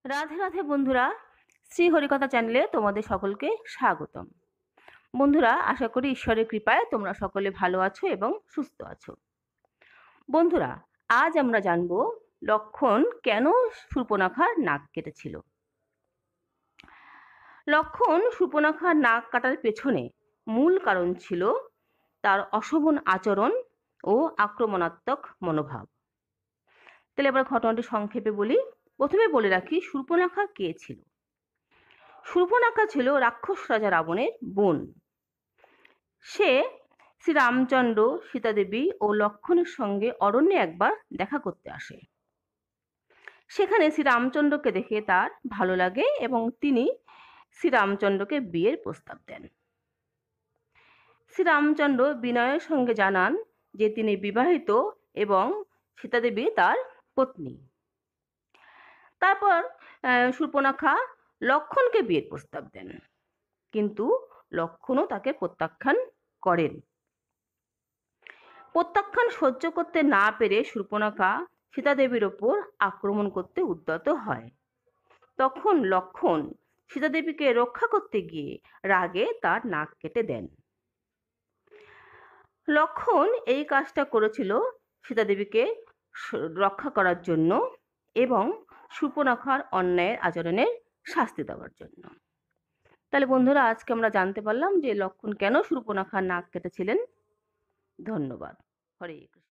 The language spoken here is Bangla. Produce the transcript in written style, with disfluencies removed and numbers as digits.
রাধে রাধে বন্ধুরা, শ্রী হরিকথা চ্যানেলে তোমাদের সকলকে স্বাগতম। বন্ধুরা, আশা করি ঈশ্বরের কৃপায় তোমরা সকলে ভালো আছো এবং সুস্থ আছো। বন্ধুরা, আজ আমরা জানবো লক্ষণ কেন শূর্পণখার নাক কেটেছিল। লক্ষণ শূর্পণখার নাক কাটার পেছনে মূল কারণ ছিল তার অশোভন আচরণ ও আক্রমণাত্মক মনোভাব। তাহলে এবার ঘটনাটি সংক্ষেপে বলি। প্রথমে বলে রাখি শূর্পণখা কে ছিল। শূর্পণখা ছিল রাক্ষস রাজা রাবণের বোন। সে শ্রী রামচন্দ্র, সীতাদেবী ও লক্ষণের সঙ্গে অরণ্যে একবার দেখা করতে আসে। সেখানে শ্রী রামচন্দ্রকে দেখে তার ভালো লাগে এবং তিনি শ্রী রামচন্দ্রকে বিয়ের প্রস্তাব দেন। শ্রী রামচন্দ্র বিনয়ের সঙ্গে জানান যে তিনি বিবাহিত এবং সীতাদেবী তার পত্নী। তারপর শূর্পণখা লক্ষণকে বিয়ের প্রস্তাব দেন, কিন্তু লক্ষণও তাকে প্রত্যাখ্যান করেন। প্রত্যাখ্যান সহ্য করতে না পেরে শূর্পণখা সীতাদেবীর ওপর আক্রমণ করতে উদ্যত হয়। তখন লক্ষণ সীতাদেবীকে রক্ষা করতে গিয়ে রাগে তার নাক কেটে দেন। লক্ষণ এই কাজটা করেছিল সীতাদেবীকে রক্ষা করার জন্য এবং শূর্পণখার অন্যায়ের আচরণের শাস্তি দেওয়ার জন্য। তাহলে বন্ধুরা, আজকে আমরা জানতে পারলাম যে লক্ষণ কেন শূর্পণখার নাক কেটেছিলেন। ধন্যবাদ। হরে কৃষ্ণ।